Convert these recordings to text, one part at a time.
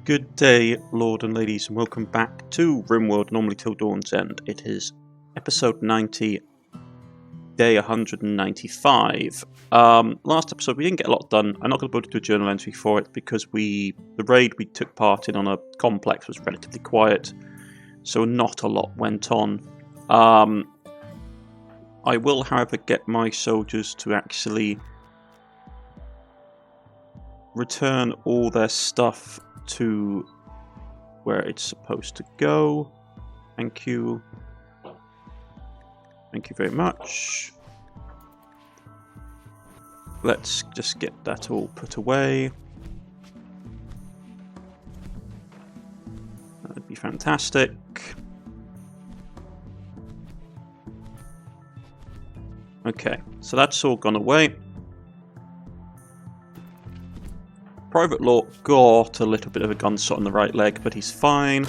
Good day, Lord and ladies, and welcome back to Rimworld Anomaly Till Dawn's End. It is episode 90, day 195. Last episode we didn't get a lot done. I'm not going to be able to do a journal entry for it because the raid we took part in on a complex was relatively quiet, so not a lot went on. I will, however, get my soldiers to actually return all their stuff to where it's supposed to go. Thank you. Thank you very much. Let's just get that all put away. That'd be fantastic. Okay, so that's all gone away. Private Law got a little bit of a gunshot on the right leg, but he's fine.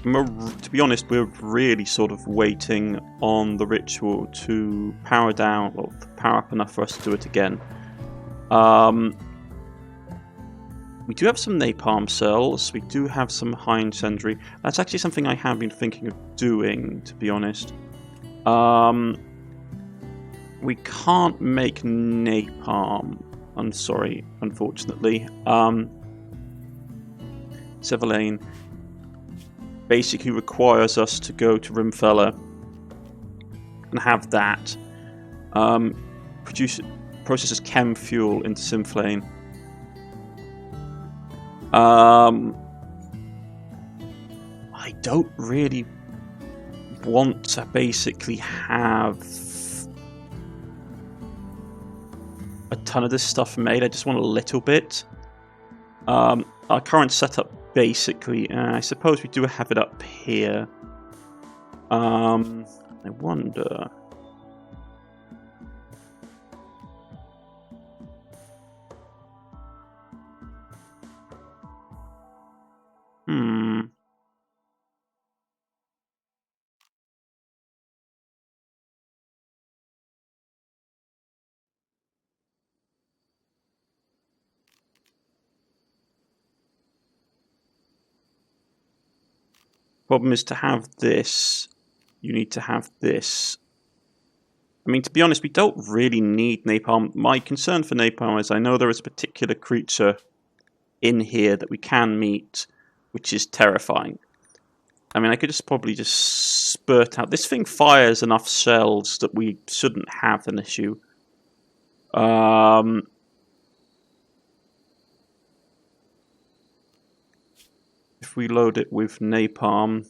To be honest, we're really sort of waiting on the ritual to power down, or power up enough for us to do it again. We do have some napalm cells. We do have some high incendiary. That's actually something I have been thinking of doing, to be honest. We can't make napalm. I'm sorry, unfortunately. Severlane basically requires us to go to Rimfella and have that processes chem fuel into Synflame. I don't really want to basically have a ton of this stuff made. I just want a little bit. Our current setup basically, I suppose we do have it up here. I wonder. Problem is, to have this, you need to have this. I mean, to be honest, we don't really need napalm. My concern for napalm is I know there is a particular creature in here that we can meet, which is terrifying. I mean, I could probably just spurt out. This thing fires enough shells that we shouldn't have an issue. If we load it with napalm,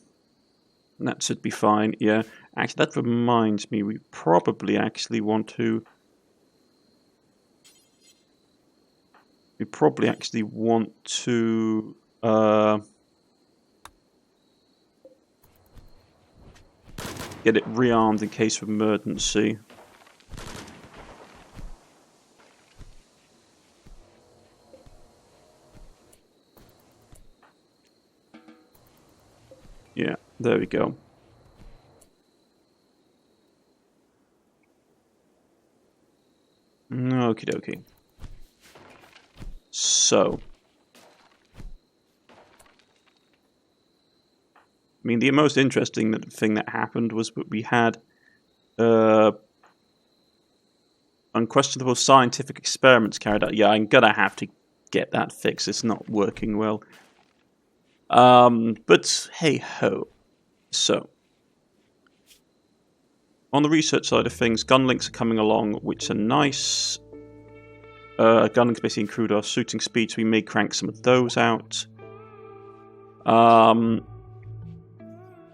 that should be fine. Yeah, actually, that reminds me, we probably actually want to. We probably actually want to. Get it rearmed in case of emergency. Yeah, there we go. Okie dokie. So, I mean, the most interesting thing that happened was that we had unquestionable scientific experiments carried out. Yeah, I'm gonna have to get that fixed. It's not working well. But hey ho. So, on the research side of things, gun links are coming along, which are nice. Gun links basically include our shooting speed, so we may crank some of those out.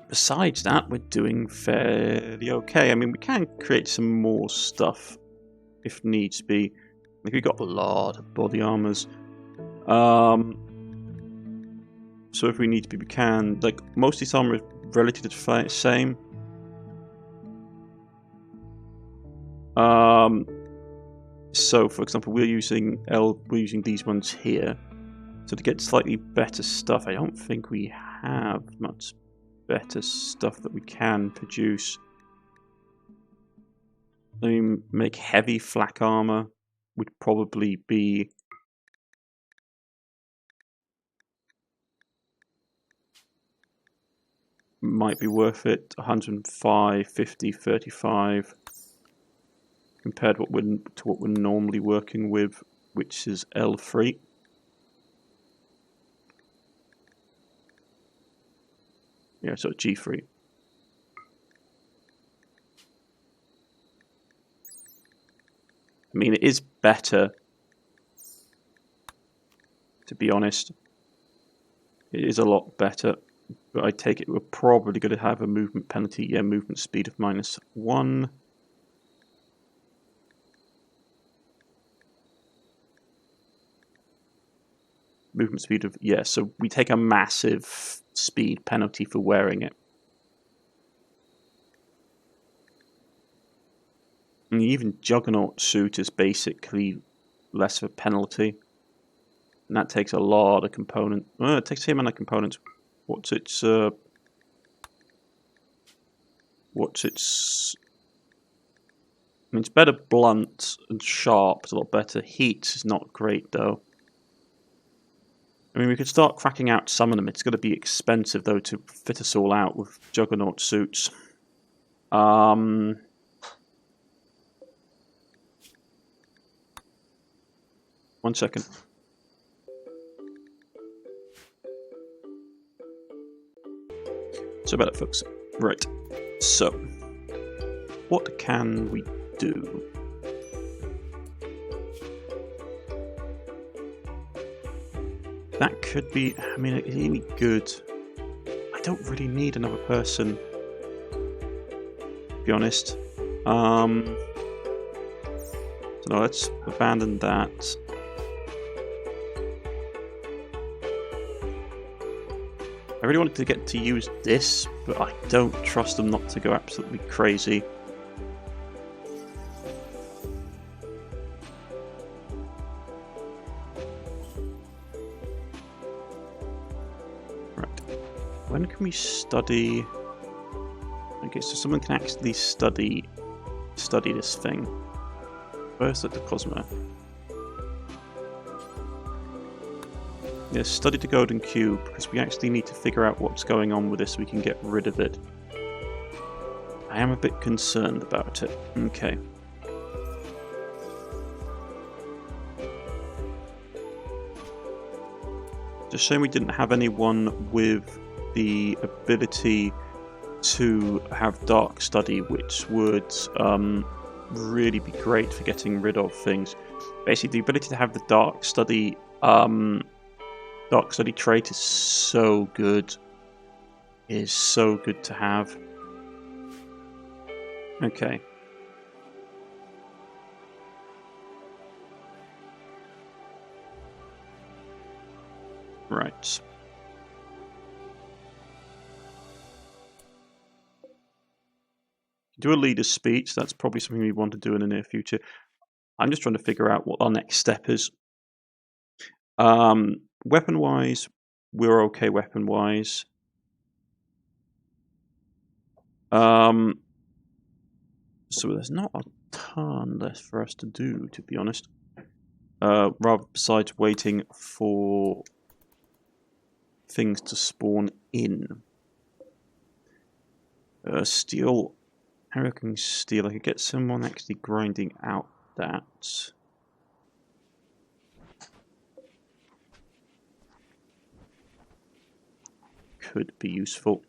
Besides that, we're doing fairly okay. I mean, we can create some more stuff if needs be. Like, we've got a lot of body armors. So if we need to be, we can. Like, most of this armor is relatively the same. So, for example, we're using these ones here. So to get slightly better stuff, I don't think we have much better stuff that we can produce. I mean, make heavy flak armor would probably be might be worth it. 105, 50, 35. Compared to what we're normally working with, which is L3. Yeah, so G3. I mean, it is better, to be honest. It is a lot better, but I take it we're probably going to have a movement penalty. Yeah, movement speed of -1. Movement speed of, yeah, so we take a massive speed penalty for wearing it. And even Juggernaut suit is basically less of a penalty. And that takes a lot of components. Well, it takes the amount of components. What's its... I mean, it's better blunt and sharp. It's a lot better. Heat is not great, though. I mean, we could start cracking out some of them. It's going to be expensive, though, to fit us all out with Juggernaut suits. 1 second. So about it, folks. Right. So, what can we do? That could be, I mean, it's really good. I don't really need another person, to be honest. So no, let's abandon that. I really wanted to get to use this, but I don't trust them not to go absolutely crazy. Right. When can we study? Okay, so someone can actually study this thing. First at the Cosmo. Yes, study the golden cube, because we actually need to figure out what's going on with this so we can get rid of it. I am a bit concerned about it. Okay. It's a shame we didn't have anyone with the ability to have dark study, which would really be great for getting rid of things. Basically, the ability to have the dark study trait is so good. It is so good to have. Okay. Right. Do a leader's speech. That's probably something we want to do in the near future. I'm just trying to figure out what our next step is. Weapon-wise, we're okay weapon-wise. So there's not a ton left for us to do, to be honest. Rather besides waiting for things to spawn in. Steel, American steel. I could get someone actually grinding out that. Could be useful.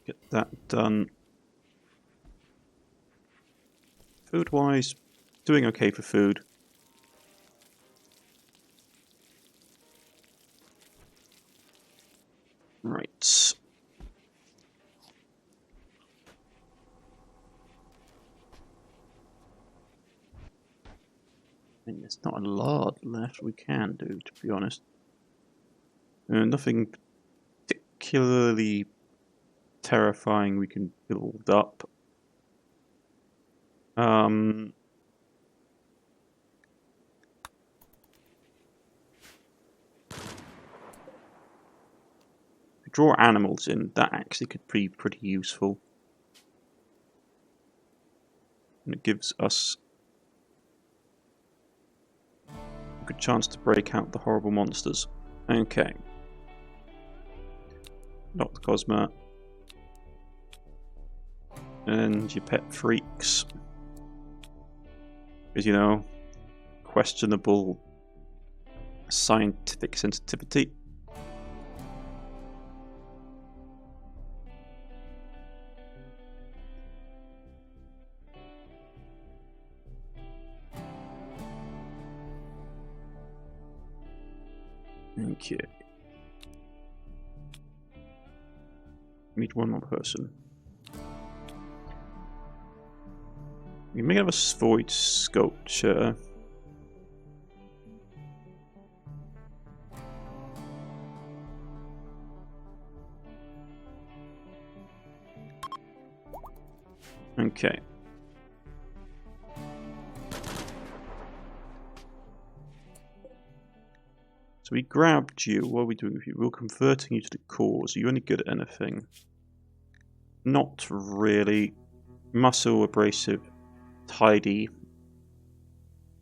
Get that done. Food-wise, doing okay for food. Right. I mean, there's not a lot left we can do, to be honest. Nothing particularly terrifying we can build up. Draw animals in, that actually could be pretty useful. And it gives us good chance to break out the horrible monsters. Okay. Dr. Cosma. And your pet freaks. Because, you know, questionable scientific sensitivity. Okay. Meet one more person. We may have a void sculpture. Okay. So we grabbed you. What are we doing with you? We're converting you to the cause. Are you any good at anything? Not really. Muscle, abrasive, tidy.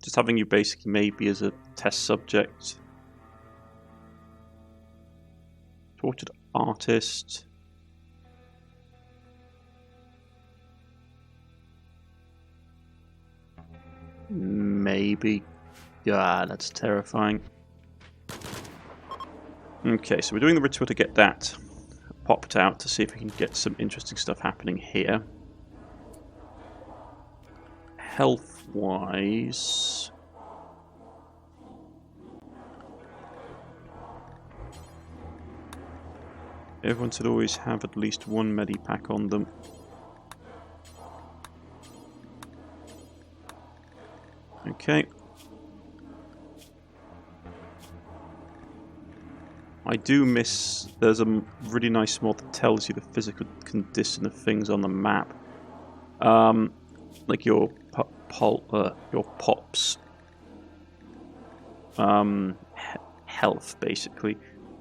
Just having you basically maybe as a test subject. Tortured artist. Maybe. Yeah, that's terrifying. Okay, so we're doing the ritual to get that popped out to see if we can get some interesting stuff happening here. Health-wise... everyone should always have at least one medipack on them. Okay. I do miss... there's a really nice mod that tells you the physical condition of things on the map. Like your pops. Health, basically.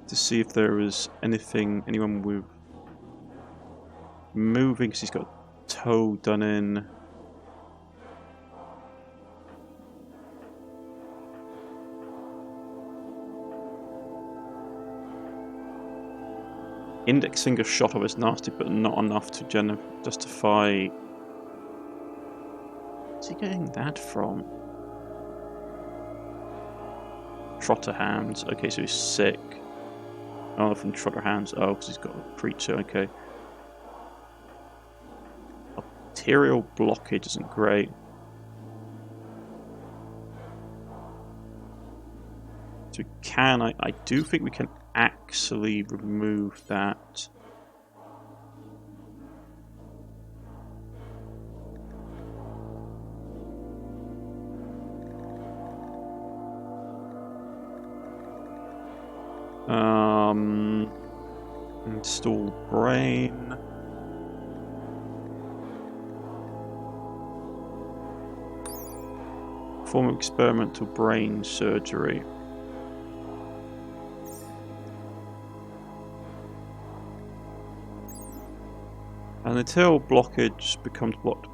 To see if there is anyone with... moving, because he's got a toe done in. Indexing a shot of is nasty, but not enough to justify... where's he getting that from? Trotterhounds. Okay, so he's sick. Oh, from Trotterhounds. Oh, because he's got a creature. Okay. Arterial blockage isn't great. So we can... I do think we can actually remove that. Install brain. Perform experimental brain surgery. And until blockage becomes blocked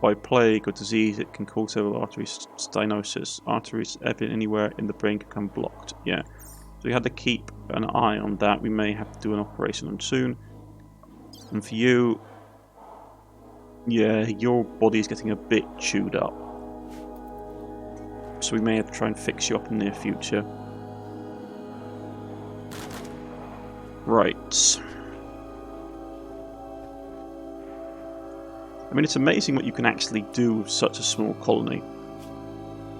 by plague or disease, it can cause several artery stenosis. Arteries anywhere in the brain can become blocked. Yeah. So we had to keep an eye on that. We may have to do an operation on soon. And for you, yeah, your body is getting a bit chewed up. So we may have to try and fix you up in the near future. Right. I mean, it's amazing what you can actually do with such a small colony.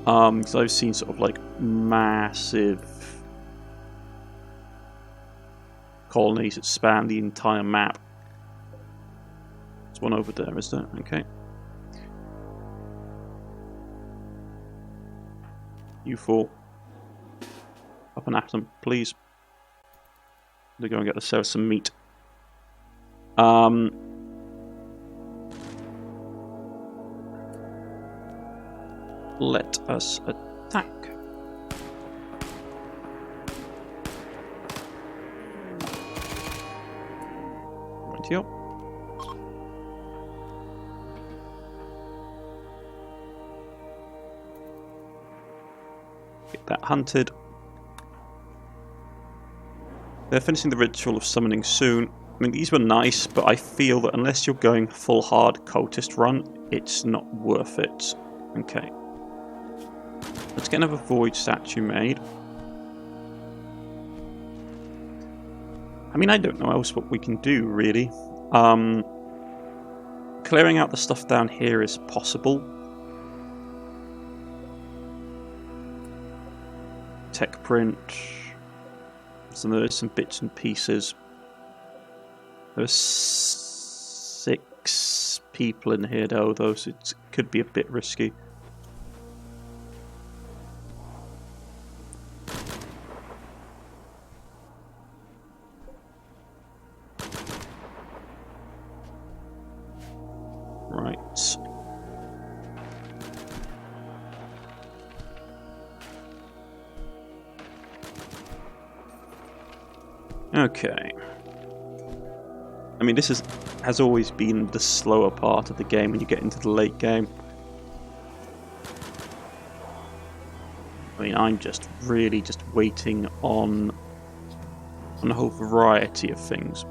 Because I've seen sort of like massive colonies that span the entire map. There's one over there, is there? Okay. You four. Up and after them, please. They're going to get themselves some meat. Let us attack. Rightio. Get that hunted. They're finishing the ritual of summoning soon. I mean, these were nice, but I feel that unless you're going full hard cultist run, it's not worth it. Okay. Let's get another void statue made. I mean, I don't know else what we can do, really. Clearing out the stuff down here is possible. Tech print. So there's some bits and pieces. There's 6 people in here, though, so it could be a bit risky. Right. Okay. I mean, this has always been the slower part of the game when you get into the late game. I mean, I'm just really just waiting on a whole variety of things.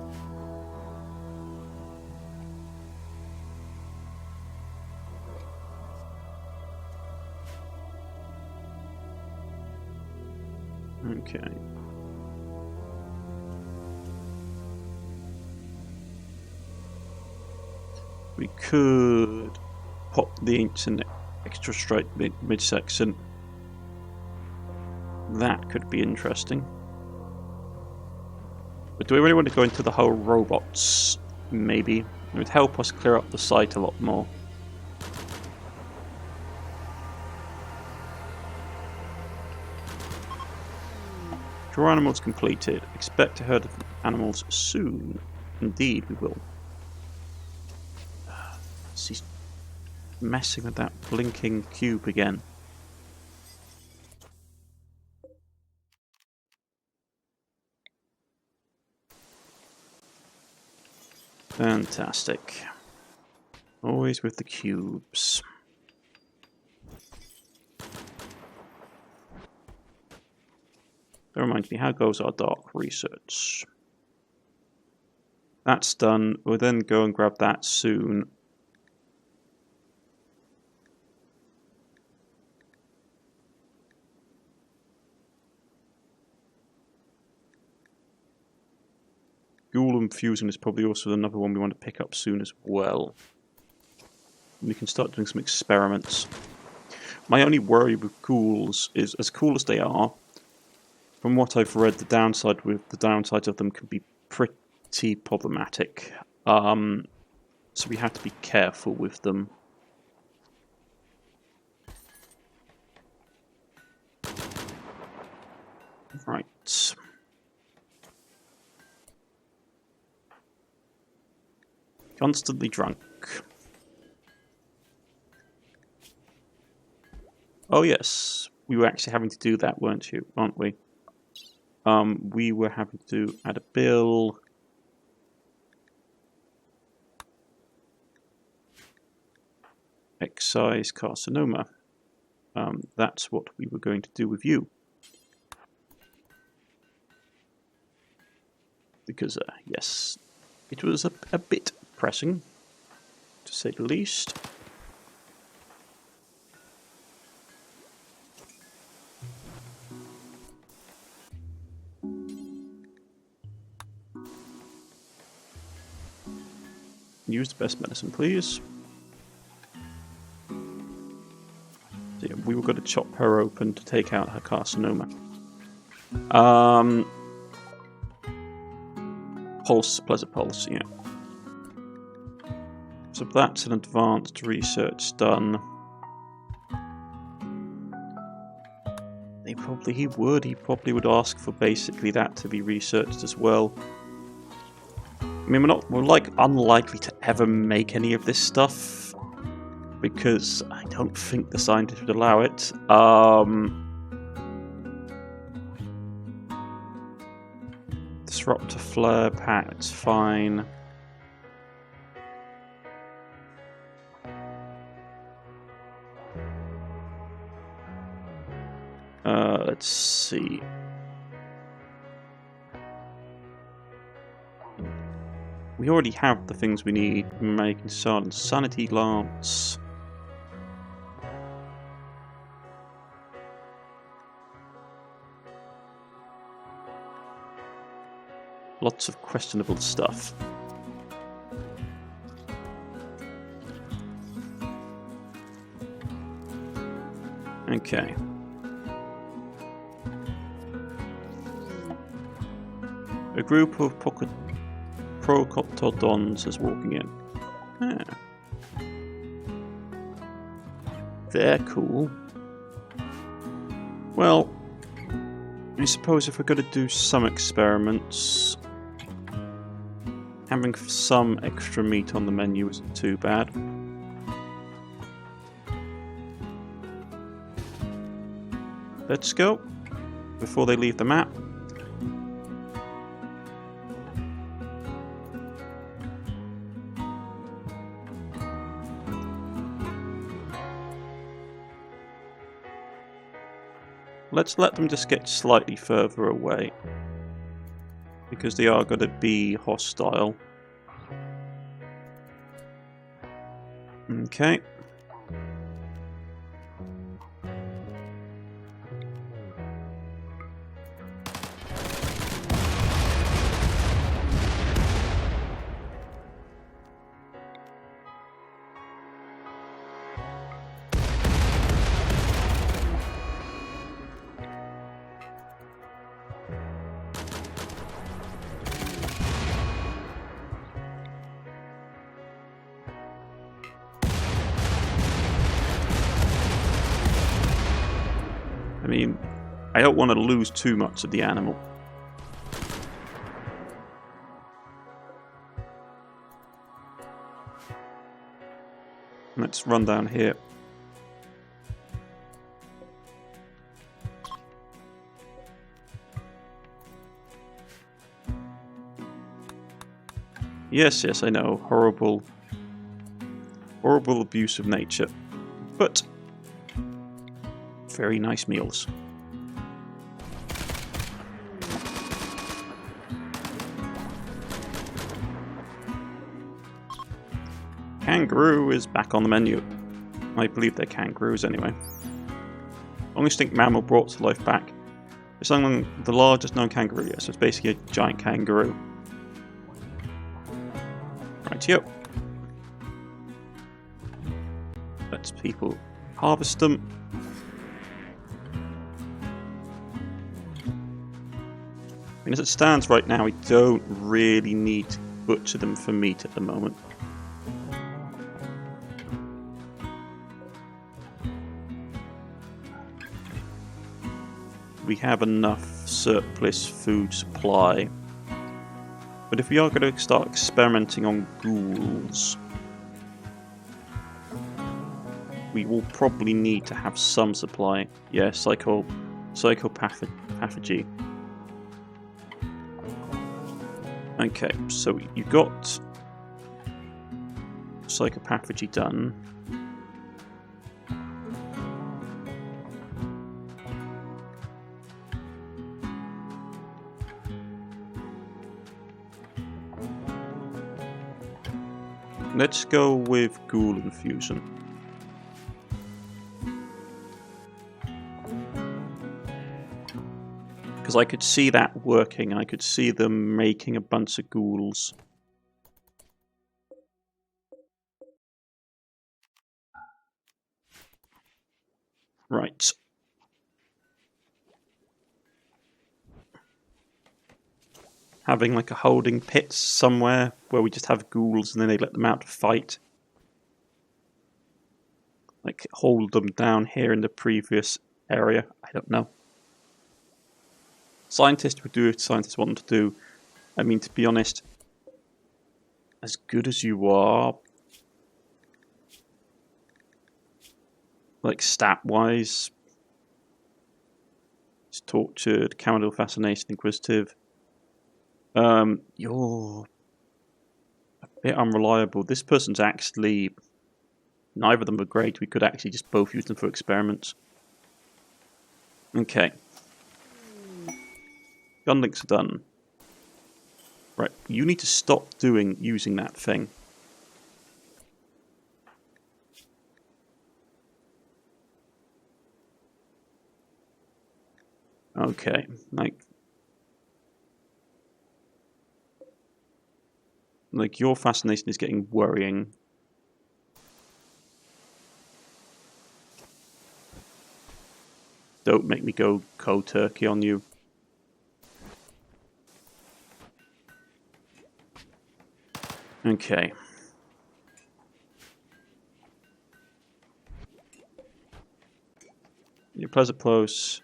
Okay. We could pop the ancient extra straight midsection. That could be interesting. But do we really want to go into the whole robots? Maybe. It would help us clear up the site a lot more. Draw animals completed. Expect a herd of animals soon. Indeed, we will. She's messing with that blinking cube again. Fantastic. Always with the cubes. That reminds me, how goes our dark research? That's done. We'll then go and grab that soon. Golem Fusion is probably also another one we want to pick up soon as well. We can start doing some experiments. My only worry with ghouls is, as cool as they are, from what I've read, the downsides of them can be pretty problematic. So we have to be careful with them. Right. Constantly drunk. Oh yes, we were actually having to do that, weren't we? We were having to add a bill. Excise carcinoma. That's what we were going to do with you. Because, yes, it was a bit pressing, to say the least. Use the best medicine, please. So yeah, we were going to chop her open to take out her carcinoma. Pulse, pleasant pulse, yeah. So that's an advanced research done. He probably would ask for basically that to be researched as well. I mean, we're like unlikely to ever make any of this stuff because I don't think the scientists would allow it. Disruptor flare pack, it's fine. Let's see. We already have the things we need. Making silence. Sanity lance. Lots of questionable stuff. Okay. A group of Procoptodons is walking in. Ah. They're cool. Well, I suppose if we're going to do some experiments, having some extra meat on the menu isn't too bad. Let's go, before they leave the map. Let's let them just get slightly further away, because they are going to be hostile. Okay. I mean, I don't want to lose too much of the animal. Let's run down here. Yes, yes, I know. Horrible abuse of nature. But very nice meals. Kangaroo is back on the menu. I believe they're kangaroos anyway. Only extinct mammal brought to life back. It's the largest known kangaroo yet, so it's basically a giant kangaroo. Rightio. Let's people harvest them. I mean, as it stands right now, we don't really need to butcher them for meat at the moment. We have enough surplus food supply. But if we are going to start experimenting on ghouls, we will probably need to have some supply. Yeah, psychopathy. Okay, so you've got psychopathy done. Let's go with ghoul infusion. Because I could see that working. I could see them making a bunch of ghouls. Right. Having like a holding pit somewhere where we just have ghouls and then they let them out to fight. Like hold them down here in the previous area. I don't know. Scientists would do what scientists want them to do. I mean, to be honest, as good as you are, like stat-wise, it's tortured, cowardly, fascination, inquisitive. You're a bit unreliable. This person's actually... Neither of them are great. We could actually just both use them for experiments. Okay. Gun links are done. Right, you need to stop using that thing. Okay, like your fascination is getting worrying. Don't make me go cold turkey on you. Okay. Your pleasant close.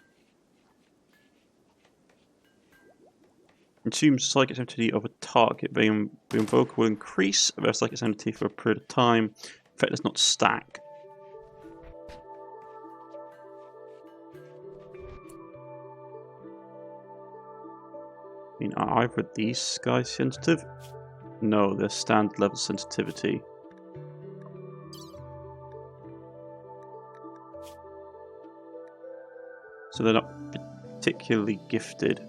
Consumes psychic sensitivity of a target. The invoker will increase their psychic sensitivity for a period of time. Effect does not stack. I mean, are either of these guys sensitive? No, they're standard level sensitivity. So they're not particularly gifted.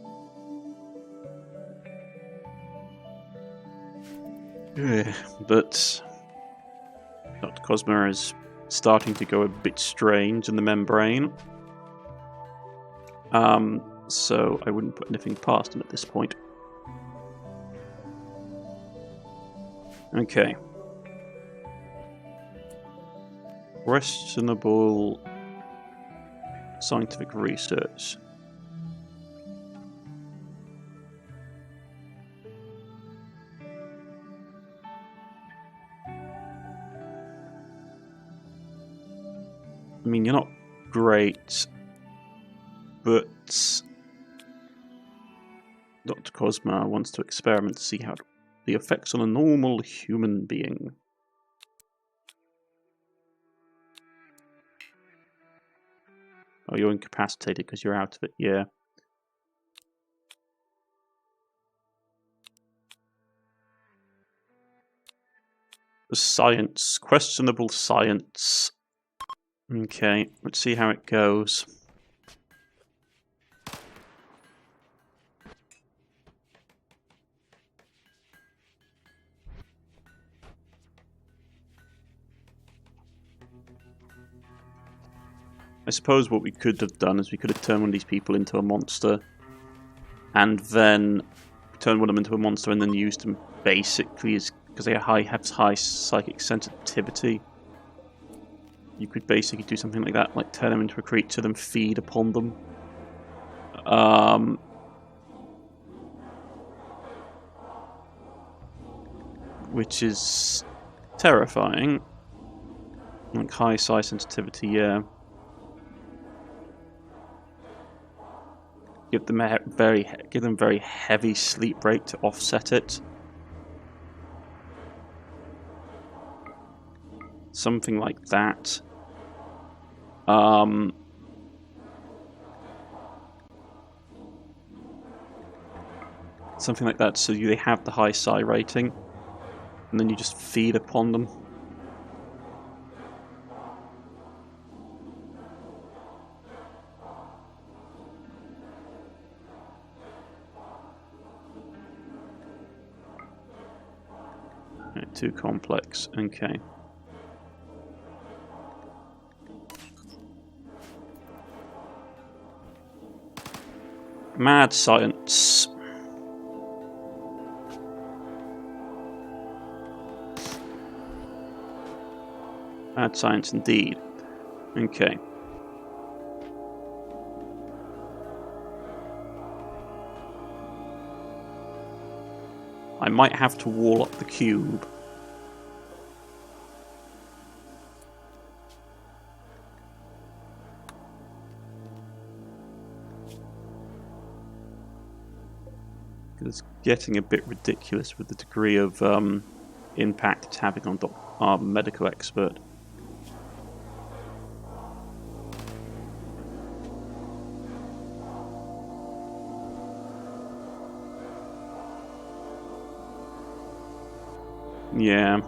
But Dr. Cosmo is starting to go a bit strange in the membrane. So I wouldn't put anything past him at this point. Okay. Questionable scientific research. I mean, you're not great, but Dr. Cosma wants to experiment to see how the effects on a normal human being. Oh, you're incapacitated because you're out of it, yeah. Science. Questionable science. Okay, let's see how it goes. I suppose what we could have done is we could have turned one of these people into a monster, and then turned one of them into a monster and then used them basically as, because they have high psychic sensitivity. You could basically do something like that, like turn them into a creature, then feed upon them. Which is terrifying. Like high psi sensitivity, yeah. Give them very heavy sleep rate to offset it. Something like that. Something like that, so they have the high psi rating, and then you just feed upon them. Too complex. Okay. Mad science. Mad science indeed. Okay. I might have to wall up the cube. It's getting a bit ridiculous with the degree of impact it's having on our medical expert. Yeah.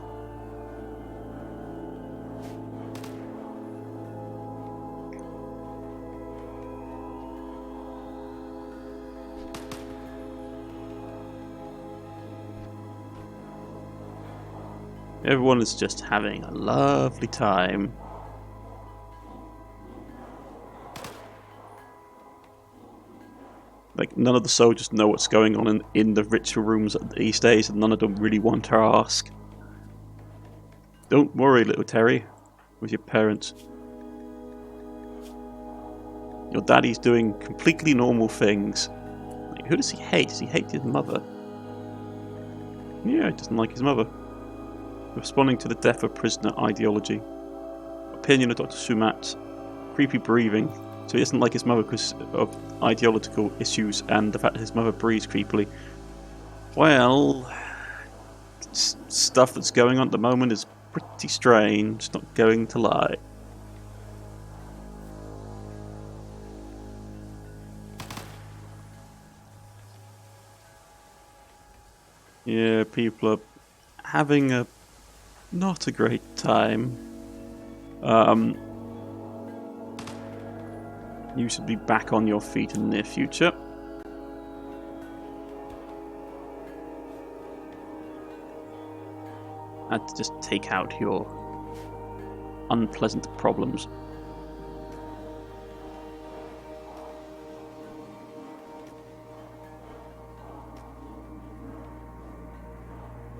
Everyone is just having a lovely time. Like, none of the soldiers know what's going on in the ritual rooms these days, and none of them really want to ask. Don't worry, little Terry, with your parents. Your daddy's doing completely normal things. Like, who does he hate? Does he hate his mother? Yeah, he doesn't like his mother. Responding to the death of prisoner ideology. Opinion of Dr. Sumat. Creepy breathing. So he doesn't like his mother because of ideological issues and the fact that his mother breathes creepily. Well, stuff that's going on at the moment is pretty strange, not going to lie. Yeah, people are having not a great time. You should be back on your feet in the near future. And to just take out your unpleasant problems.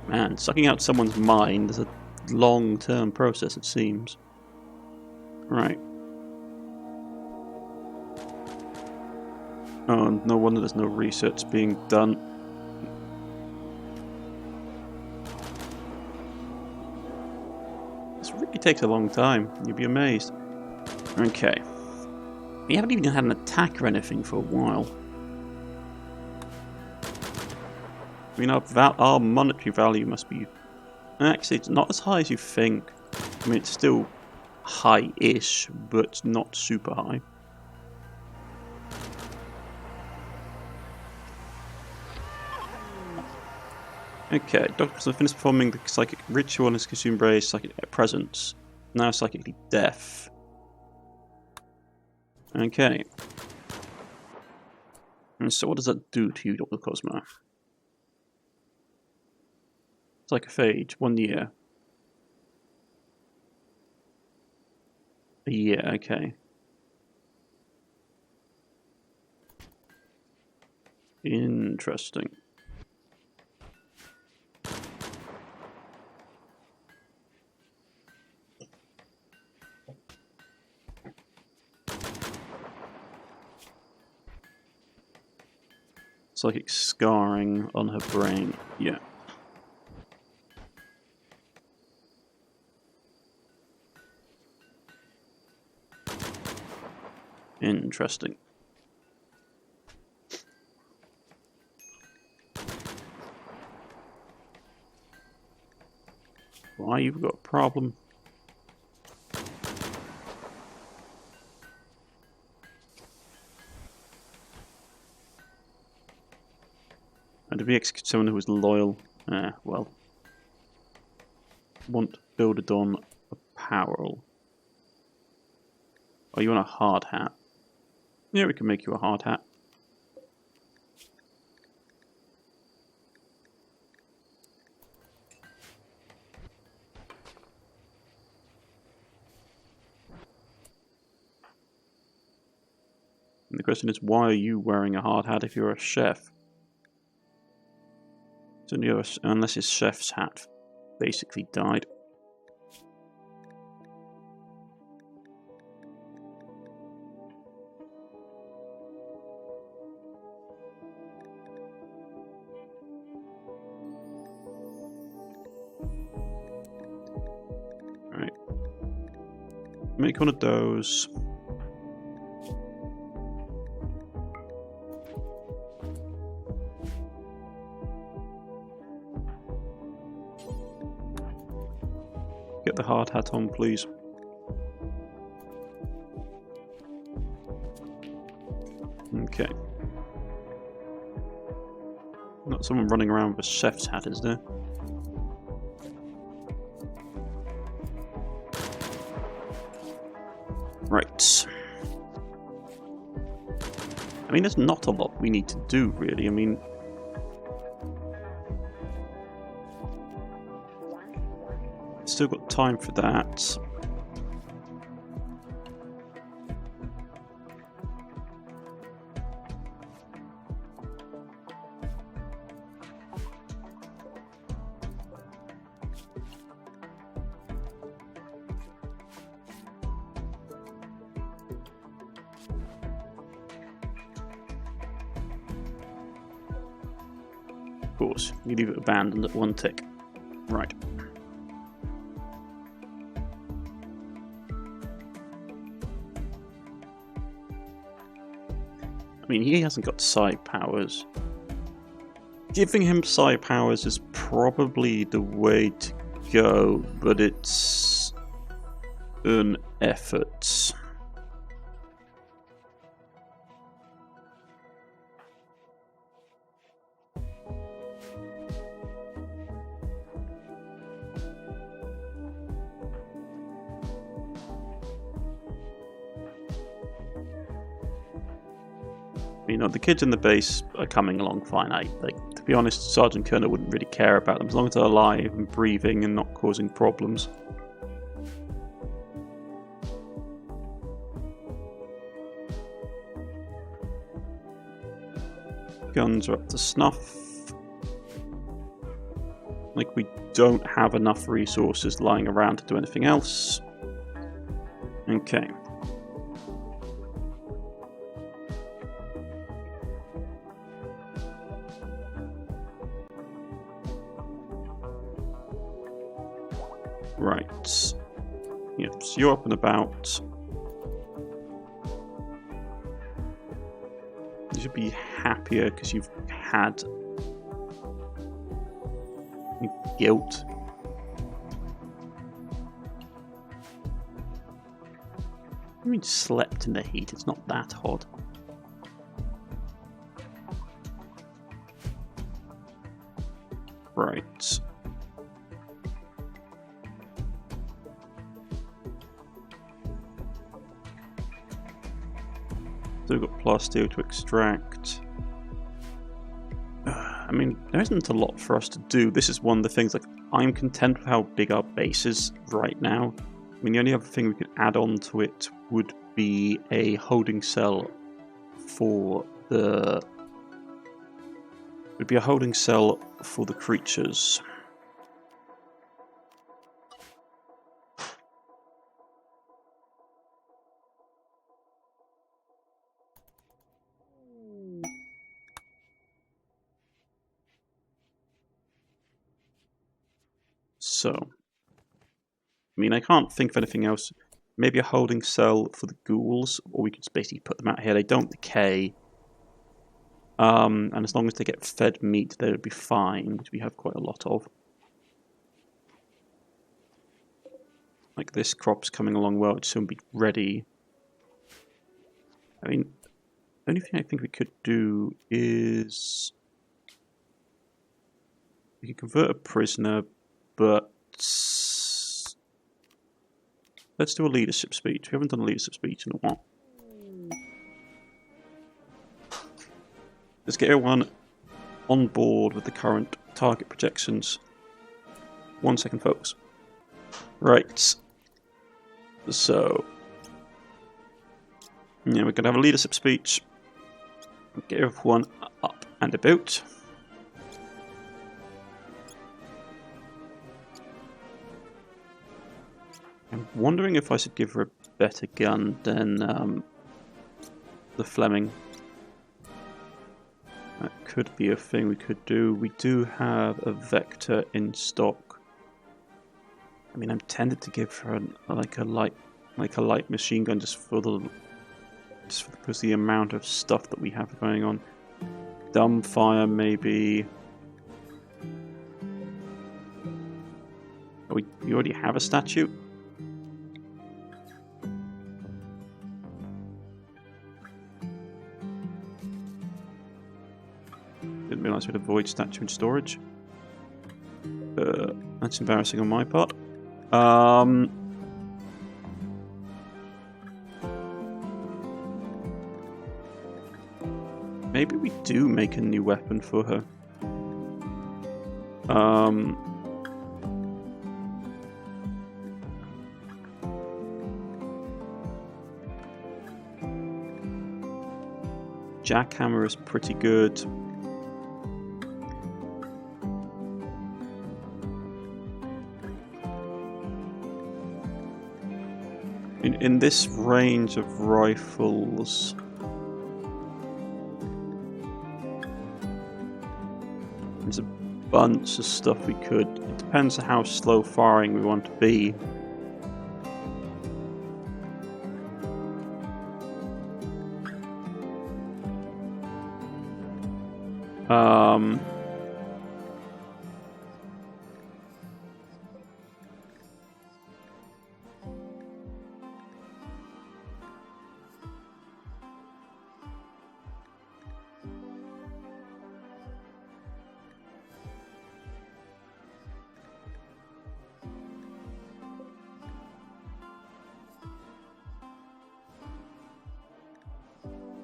Man, sucking out someone's mind is a long-term process, it seems. Right. Oh, no wonder there's no research being done. This really takes a long time. You'd be amazed. Okay. We haven't even had an attack or anything for a while. I mean, our monetary value must be... Actually, it's not as high as you think. I mean, it's still high-ish, but not super high. Okay, Doctor has finished performing the psychic ritual and has consumed Bray's psychic presence. Now psychically deaf. Okay. And so what does that do to you, Dr. Cosmo? Psychophage, 1 year. A year, okay. Interesting. Psychic scarring on her brain, yeah. Interesting. Why, you've got a problem? And if we execute someone who is loyal, well. Want builder Dawn apparel. Oh, you want a hard hat? Yeah, we can make you a hard hat. And the question is, why are you wearing a hard hat if you're a chef? Unless his chef's hat basically died. Right. Make one of those. Get the hard hat on, please. Okay. Not someone running around with a chef's hat, is there? Right. I mean, there's not a lot we need to do, really. I mean... still got time for that. Of course, you leave it abandoned at 1 tick. Right. I mean, he hasn't got side powers. Giving him side powers is probably the way to go, but it's an effort. You know, the kids in the base are coming along fine. To be honest, Sergeant Kerner wouldn't really care about them as long as they're alive and breathing and not causing problems. Guns are up to snuff. Like, we don't have enough resources lying around to do anything else. Okay. Right. Yep, so you're up and about. You should be happier because you've had guilt. I mean, slept in the heat, it's not that hot. Right. So we've got plasteel to extract. I mean, there isn't a lot for us to do. This is one of the things, like, I'm content with how big our base is right now. I mean, the only other thing we could add on to it would be a holding cell for the... Would be a holding cell for the creatures. So, I mean, I can't think of anything else. Maybe a holding cell for the ghouls, or we could just basically put them out here. They don't decay. And as long as they get fed meat, they would be fine, which we have quite a lot of. Like, this crop's coming along well, it'd soon be ready. I mean, the only thing I think we could do is... we could convert a prisoner, but... let's do a leadership speech. We haven't done a leadership speech in a while. Let's get everyone on board with the current target projections. 1 second, folks. Right. So, yeah, we're going to have a leadership speech. Get everyone up and about. I'm wondering if I should give her a better gun than the Fleming. That could be a thing we could do. We do have a Vector in stock. I mean, I'm tempted to give her a light machine gun just because the amount of stuff that we have going on. Dumbfire, maybe. Oh, you already have a statue? Didn't realise we had a void statue in storage. That's embarrassing on my part. Maybe we do make a new weapon for her. jackhammer is pretty good. In this range of rifles, there's a bunch of stuff we could. It depends on how slow firing we want to be.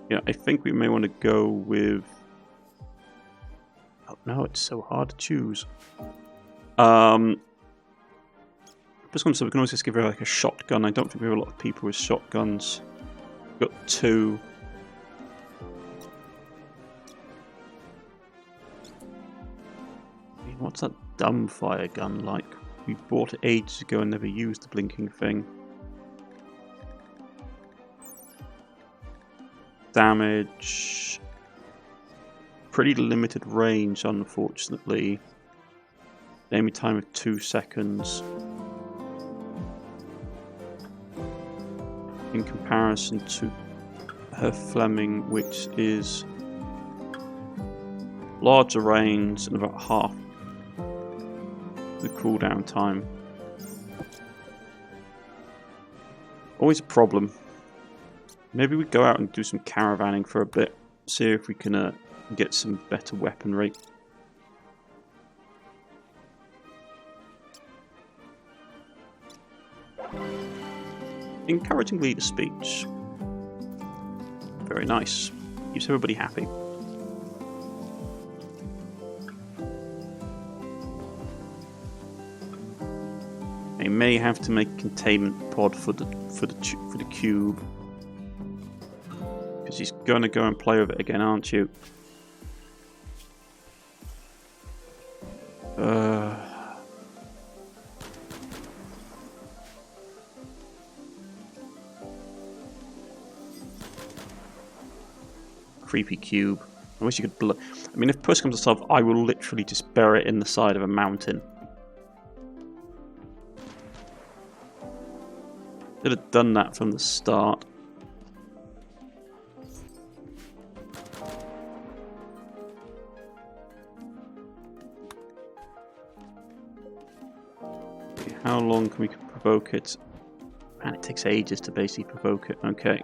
Yeah, I think we may want to go with... Oh no, it's so hard to choose. Just going to say we can always just give her like a shotgun. I don't think we have a lot of people with shotguns. We've got 2. What's that dumbfire gun like? We bought it ages ago and never used the blinking thing. Damage. Pretty limited range, unfortunately. Aiming time of 2 seconds. In comparison to her Fleming, which is larger range and about half the cooldown time. Always a problem. Maybe we go out and do some caravanning for a bit, see if we can get some better weaponry. Encouraging leader speech. Very nice. Keeps everybody happy. I may have to make a containment pod for the cube. Because he's going to go and play with it again, aren't you? Creepy cube. I wish you could I mean, if push comes to shove, I will literally just bury it in the side of a mountain. Should have done that from the start. How long can we provoke it? Man, it takes ages to basically provoke it. Okay.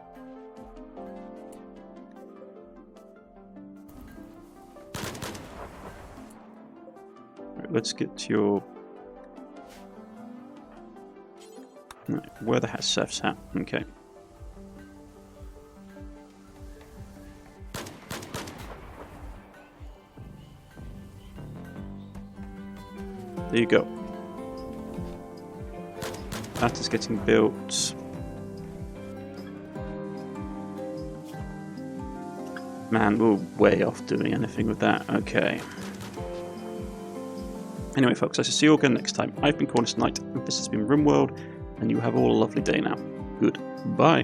Right, let's get to your... Right, where the heck's Seth's hat? Okay. There you go. That is getting built. Man, we're way off doing anything with that. Okay. Anyway, folks, I shall see you all again next time. I've been Cornish-Knight, and this has been Rimworld, and you have all a lovely day now. Goodbye.